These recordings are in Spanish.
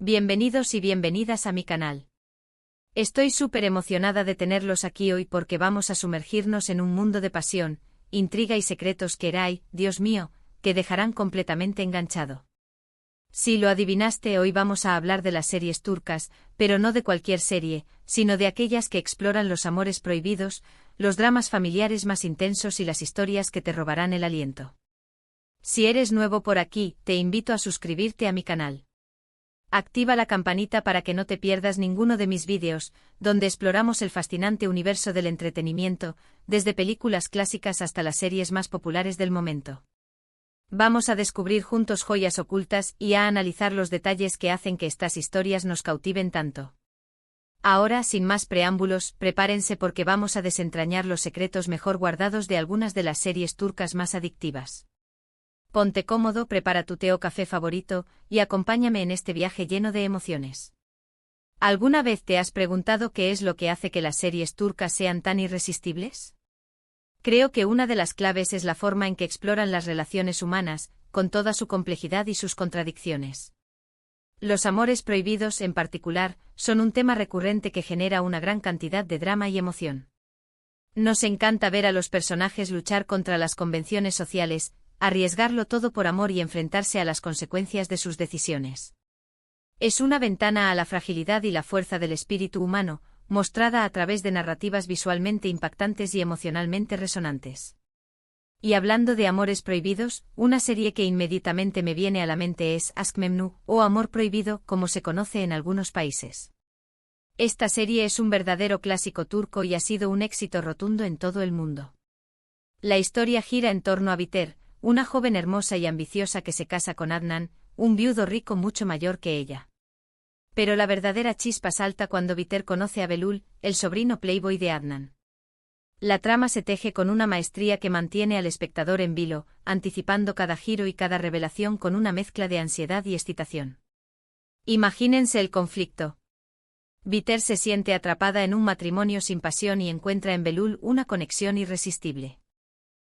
Bienvenidos y bienvenidas a mi canal. Estoy súper emocionada de tenerlos aquí hoy porque vamos a sumergirnos en un mundo de pasión, intriga y secretos que Dios mío, que dejarán completamente enganchado. Si lo adivinaste, hoy vamos a hablar de las series turcas, pero no de cualquier serie, sino de aquellas que exploran los amores prohibidos, los dramas familiares más intensos y las historias que te robarán el aliento. Si eres nuevo por aquí, te invito a suscribirte a mi canal. Activa la campanita para que no te pierdas ninguno de mis vídeos, donde exploramos el fascinante universo del entretenimiento, desde películas clásicas hasta las series más populares del momento. Vamos a descubrir juntos joyas ocultas y a analizar los detalles que hacen que estas historias nos cautiven tanto. Ahora, sin más preámbulos, prepárense porque vamos a desentrañar los secretos mejor guardados de algunas de las series turcas más adictivas. Ponte cómodo, prepara tu té o café favorito, y acompáñame en este viaje lleno de emociones. ¿Alguna vez te has preguntado qué es lo que hace que las series turcas sean tan irresistibles? Creo que una de las claves es la forma en que exploran las relaciones humanas, con toda su complejidad y sus contradicciones. Los amores prohibidos, en particular, son un tema recurrente que genera una gran cantidad de drama y emoción. Nos encanta ver a los personajes luchar contra las convenciones sociales, arriesgarlo todo por amor y enfrentarse a las consecuencias de sus decisiones. Es una ventana a la fragilidad y la fuerza del espíritu humano, mostrada a través de narrativas visualmente impactantes y emocionalmente resonantes. Y hablando de amores prohibidos, una serie que inmediatamente me viene a la mente es Aşk Memnu, o Amor Prohibido, como se conoce en algunos países. Esta serie es un verdadero clásico turco y ha sido un éxito rotundo en todo el mundo. La historia gira en torno a Biter, una joven hermosa y ambiciosa que se casa con Adnan, un viudo rico mucho mayor que ella. Pero la verdadera chispa salta cuando Biter conoce a Belul, el sobrino playboy de Adnan. La trama se teje con una maestría que mantiene al espectador en vilo, anticipando cada giro y cada revelación con una mezcla de ansiedad y excitación. Imagínense el conflicto. Biter se siente atrapada en un matrimonio sin pasión y encuentra en Belul una conexión irresistible.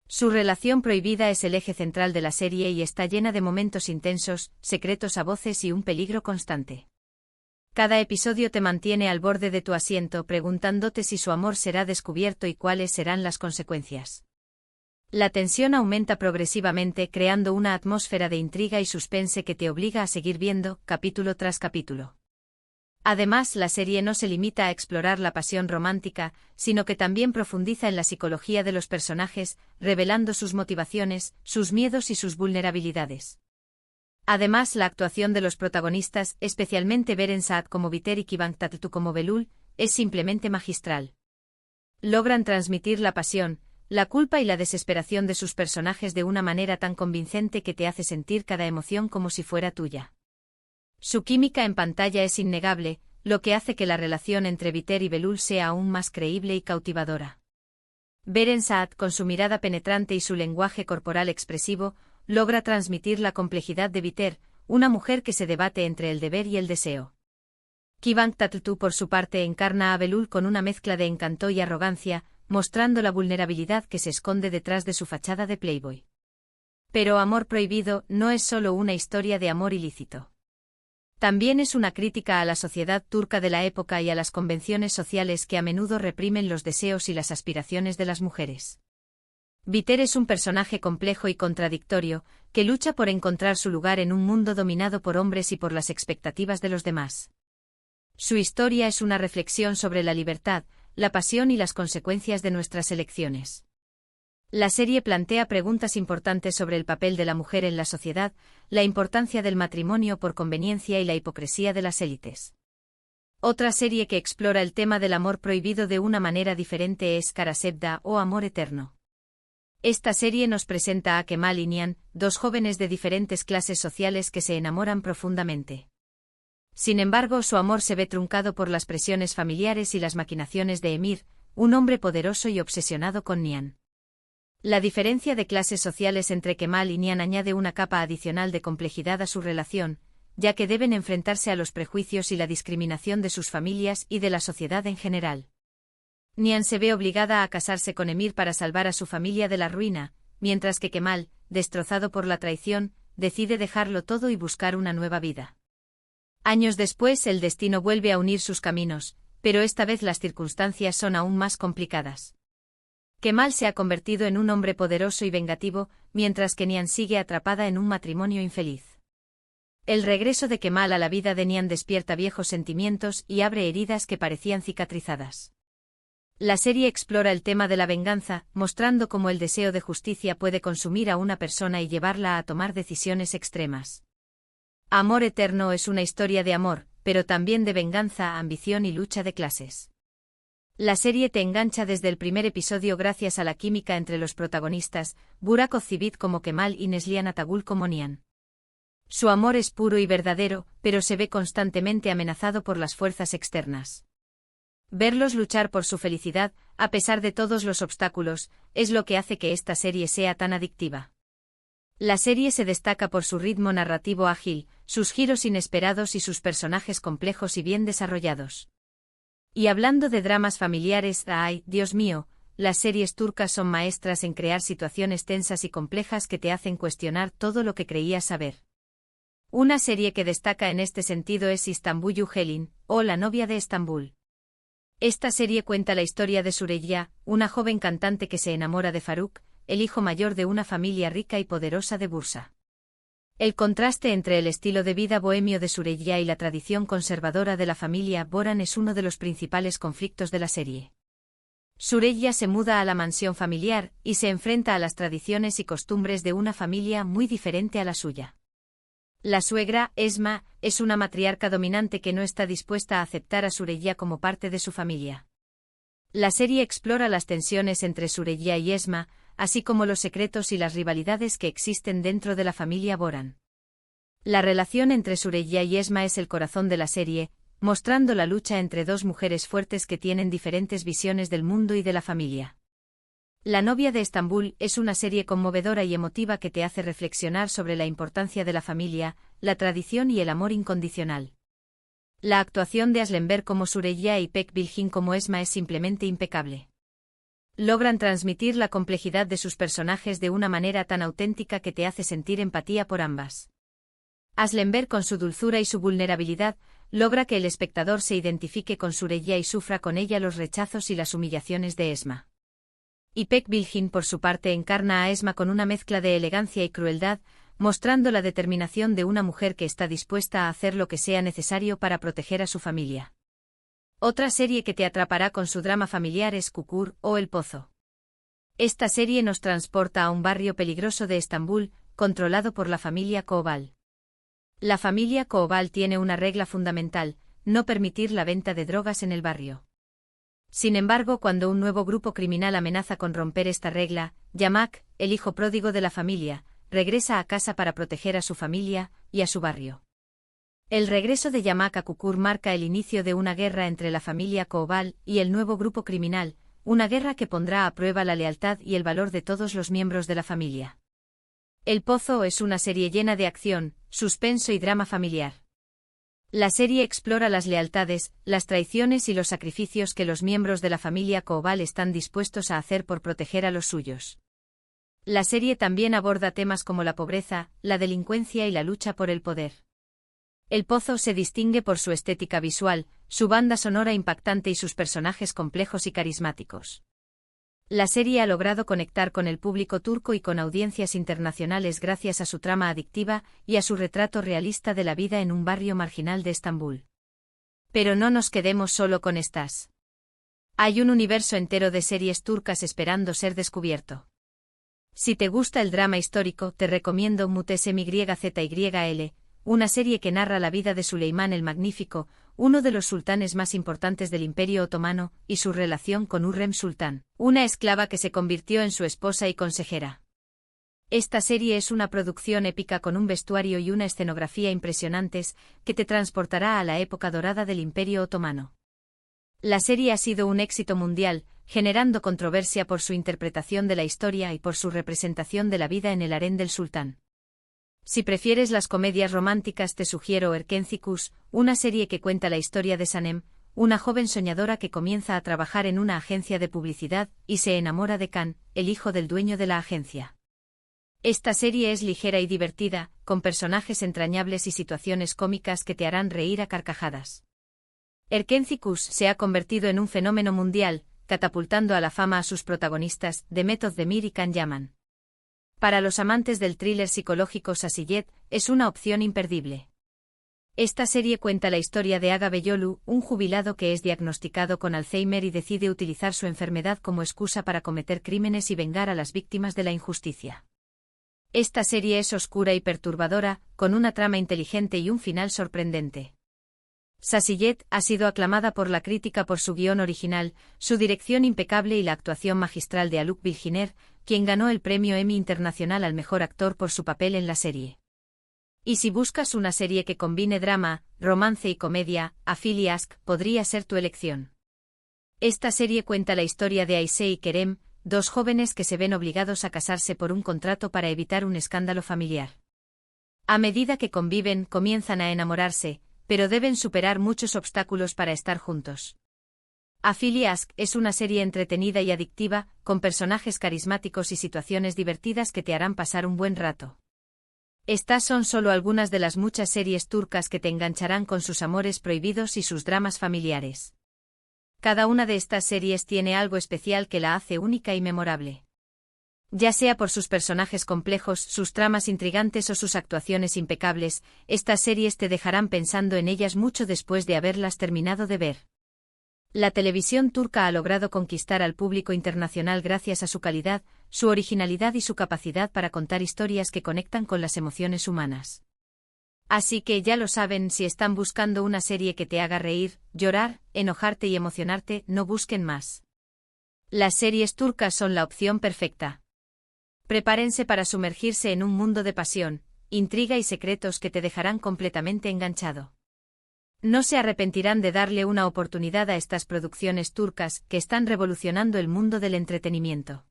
Su relación prohibida es el eje central de la serie y está llena de momentos intensos, secretos a voces y un peligro constante. Cada episodio te mantiene al borde de tu asiento preguntándote si su amor será descubierto y cuáles serán las consecuencias. La tensión aumenta progresivamente creando una atmósfera de intriga y suspense que te obliga a seguir viendo, capítulo tras capítulo. Además, la serie no se limita a explorar la pasión romántica, sino que también profundiza en la psicología de los personajes, revelando sus motivaciones, sus miedos y sus vulnerabilidades. Además, la actuación de los protagonistas, especialmente Beren Saat como Biter y Kıvanç Tatlıtuğ como Belul, es simplemente magistral. Logran transmitir la pasión, la culpa y la desesperación de sus personajes de una manera tan convincente que te hace sentir cada emoción como si fuera tuya. Su química en pantalla es innegable, lo que hace que la relación entre Biter y Belul sea aún más creíble y cautivadora. Beren Saat, con su mirada penetrante y su lenguaje corporal expresivo, logra transmitir la complejidad de Biter, una mujer que se debate entre el deber y el deseo. Kıvanç Tatlıtuğ, por su parte, encarna a Belul con una mezcla de encanto y arrogancia, mostrando la vulnerabilidad que se esconde detrás de su fachada de playboy. Pero Amor Prohibido no es solo una historia de amor ilícito. También es una crítica a la sociedad turca de la época y a las convenciones sociales que a menudo reprimen los deseos y las aspiraciones de las mujeres. Biter es un personaje complejo y contradictorio, que lucha por encontrar su lugar en un mundo dominado por hombres y por las expectativas de los demás. Su historia es una reflexión sobre la libertad, la pasión y las consecuencias de nuestras elecciones. La serie plantea preguntas importantes sobre el papel de la mujer en la sociedad, la importancia del matrimonio por conveniencia y la hipocresía de las élites. Otra serie que explora el tema del amor prohibido de una manera diferente es Kara Sevda o Amor Eterno. Esta serie nos presenta a Kemal y Nihan, dos jóvenes de diferentes clases sociales que se enamoran profundamente. Sin embargo, su amor se ve truncado por las presiones familiares y las maquinaciones de Emir, un hombre poderoso y obsesionado con Nihan. La diferencia de clases sociales entre Kemal y Nihan añade una capa adicional de complejidad a su relación, ya que deben enfrentarse a los prejuicios y la discriminación de sus familias y de la sociedad en general. Nihan se ve obligada a casarse con Emir para salvar a su familia de la ruina, mientras que Kemal, destrozado por la traición, decide dejarlo todo y buscar una nueva vida. Años después el destino vuelve a unir sus caminos, pero esta vez las circunstancias son aún más complicadas. Kemal se ha convertido en un hombre poderoso y vengativo, mientras que Nian sigue atrapada en un matrimonio infeliz. El regreso de Kemal a la vida de Nian despierta viejos sentimientos y abre heridas que parecían cicatrizadas. La serie explora el tema de la venganza, mostrando cómo el deseo de justicia puede consumir a una persona y llevarla a tomar decisiones extremas. Amor Eterno es una historia de amor, pero también de venganza, ambición y lucha de clases. La serie te engancha desde el primer episodio gracias a la química entre los protagonistas, Burak Ozcivit como Kemal y Neslihan Atagul como Nian. Su amor es puro y verdadero, pero se ve constantemente amenazado por las fuerzas externas. Verlos luchar por su felicidad, a pesar de todos los obstáculos, es lo que hace que esta serie sea tan adictiva. La serie se destaca por su ritmo narrativo ágil, sus giros inesperados y sus personajes complejos y bien desarrollados. Y hablando de dramas familiares, ¡ay, Dios mío! Las series turcas son maestras en crear situaciones tensas y complejas que te hacen cuestionar todo lo que creías saber. Una serie que destaca en este sentido es İstanbul Helin, o La novia de Estambul. Esta serie cuenta la historia de Süreyya, una joven cantante que se enamora de Faruk, el hijo mayor de una familia rica y poderosa de Bursa. El contraste entre el estilo de vida bohemio de Süreyya y la tradición conservadora de la familia Boran es uno de los principales conflictos de la serie. Süreyya se muda a la mansión familiar y se enfrenta a las tradiciones y costumbres de una familia muy diferente a la suya. La suegra, Esma, es una matriarca dominante que no está dispuesta a aceptar a Süreyya como parte de su familia. La serie explora las tensiones entre Süreyya y Esma, así como los secretos y las rivalidades que existen dentro de la familia Boran. La relación entre Süreyya y Esma es el corazón de la serie, mostrando la lucha entre dos mujeres fuertes que tienen diferentes visiones del mundo y de la familia. La novia de Estambul es una serie conmovedora y emotiva que te hace reflexionar sobre la importancia de la familia, la tradición y el amor incondicional. La actuación de Aslenberg como Süreyya y Pek Bilgin como Esma es simplemente impecable. Logran transmitir la complejidad de sus personajes de una manera tan auténtica que te hace sentir empatía por ambas. Aslenberg, con su dulzura y su vulnerabilidad, logra que el espectador se identifique con Süreyya y sufra con ella los rechazos y las humillaciones de Esma. Y Pek Bilgin, por su parte, encarna a Esma con una mezcla de elegancia y crueldad, mostrando la determinación de una mujer que está dispuesta a hacer lo que sea necesario para proteger a su familia. Otra serie que te atrapará con su drama familiar es Çukur, o El Pozo. Esta serie nos transporta a un barrio peligroso de Estambul, controlado por la familia Koval. La familia Koval tiene una regla fundamental: no permitir la venta de drogas en el barrio. Sin embargo, cuando un nuevo grupo criminal amenaza con romper esta regla, Yamak, el hijo pródigo de la familia, regresa a casa para proteger a su familia y a su barrio. El regreso de Yamak a Çukur marca el inicio de una guerra entre la familia Koval y el nuevo grupo criminal, una guerra que pondrá a prueba la lealtad y el valor de todos los miembros de la familia. El Pozo es una serie llena de acción, suspenso y drama familiar. La serie explora las lealtades, las traiciones y los sacrificios que los miembros de la familia Koval están dispuestos a hacer por proteger a los suyos. La serie también aborda temas como la pobreza, la delincuencia y la lucha por el poder. El Pozo se distingue por su estética visual, su banda sonora impactante y sus personajes complejos y carismáticos. La serie ha logrado conectar con el público turco y con audiencias internacionales gracias a su trama adictiva y a su retrato realista de la vida en un barrio marginal de Estambul. Pero no nos quedemos solo con estas. Hay un universo entero de series turcas esperando ser descubierto. Si te gusta el drama histórico, te recomiendo Muhteşem Yzyl, una serie que narra la vida de Süleyman el Magnífico, uno de los sultanes más importantes del Imperio Otomano, y su relación con Hürrem Sultán, una esclava que se convirtió en su esposa y consejera. Esta serie es una producción épica con un vestuario y una escenografía impresionantes, que te transportará a la época dorada del Imperio Otomano. La serie ha sido un éxito mundial, generando controversia por su interpretación de la historia y por su representación de la vida en el harén del sultán. Si prefieres las comedias románticas, te sugiero Erkenci, una serie que cuenta la historia de Sanem, una joven soñadora que comienza a trabajar en una agencia de publicidad y se enamora de Kan, el hijo del dueño de la agencia. Esta serie es ligera y divertida, con personajes entrañables y situaciones cómicas que te harán reír a carcajadas. Erkencikus se ha convertido en un fenómeno mundial, catapultando a la fama a sus protagonistas, Demet Özdemir y Can Yaman. Para los amantes del thriller psicológico, Sasiyet es una opción imperdible. Esta serie cuenta la historia de Aga Beyolu, un jubilado que es diagnosticado con Alzheimer y decide utilizar su enfermedad como excusa para cometer crímenes y vengar a las víctimas de la injusticia. Esta serie es oscura y perturbadora, con una trama inteligente y un final sorprendente. Sasiyet ha sido aclamada por la crítica por su guión original, su dirección impecable y la actuación magistral de Haluk Bilginer, quien ganó el premio Emmy Internacional al mejor actor por su papel en la serie. Y si buscas una serie que combine drama, romance y comedia, Afili Aşk podría ser tu elección. Esta serie cuenta la historia de Ayse y Kerem, dos jóvenes que se ven obligados a casarse por un contrato para evitar un escándalo familiar. A medida que conviven, comienzan a enamorarse, pero deben superar muchos obstáculos para estar juntos. Afili Aşk es una serie entretenida y adictiva, con personajes carismáticos y situaciones divertidas que te harán pasar un buen rato. Estas son solo algunas de las muchas series turcas que te engancharán con sus amores prohibidos y sus dramas familiares. Cada una de estas series tiene algo especial que la hace única y memorable. Ya sea por sus personajes complejos, sus tramas intrigantes o sus actuaciones impecables, estas series te dejarán pensando en ellas mucho después de haberlas terminado de ver. La televisión turca ha logrado conquistar al público internacional gracias a su calidad, su originalidad y su capacidad para contar historias que conectan con las emociones humanas. Así que ya lo saben, si están buscando una serie que te haga reír, llorar, enojarte y emocionarte, no busquen más. Las series turcas son la opción perfecta. Prepárense para sumergirse en un mundo de pasión, intriga y secretos que te dejarán completamente enganchado. No se arrepentirán de darle una oportunidad a estas producciones turcas que están revolucionando el mundo del entretenimiento.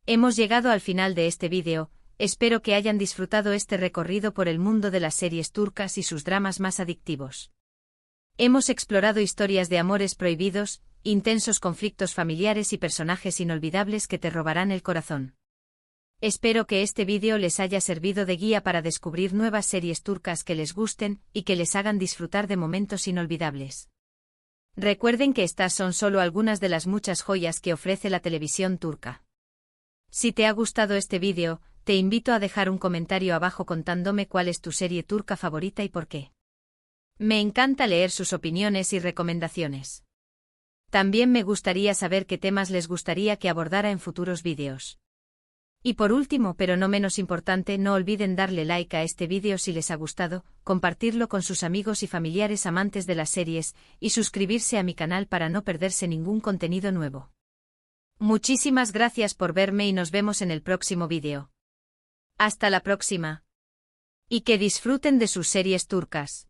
Hemos llegado al final de este vídeo, espero que hayan disfrutado este recorrido por el mundo de las series turcas y sus dramas más adictivos. Hemos explorado historias de amores prohibidos, intensos conflictos familiares y personajes inolvidables que te robarán el corazón. Espero que este vídeo les haya servido de guía para descubrir nuevas series turcas que les gusten y que les hagan disfrutar de momentos inolvidables. Recuerden que estas son solo algunas de las muchas joyas que ofrece la televisión turca. Si te ha gustado este vídeo, te invito a dejar un comentario abajo contándome cuál es tu serie turca favorita y por qué. Me encanta leer sus opiniones y recomendaciones. También me gustaría saber qué temas les gustaría que abordara en futuros vídeos. Y por último, pero no menos importante, no olviden darle like a este vídeo si les ha gustado, compartirlo con sus amigos y familiares amantes de las series, y suscribirse a mi canal para no perderse ningún contenido nuevo. Muchísimas gracias por verme y nos vemos en el próximo vídeo. Hasta la próxima. Y que disfruten de sus series turcas.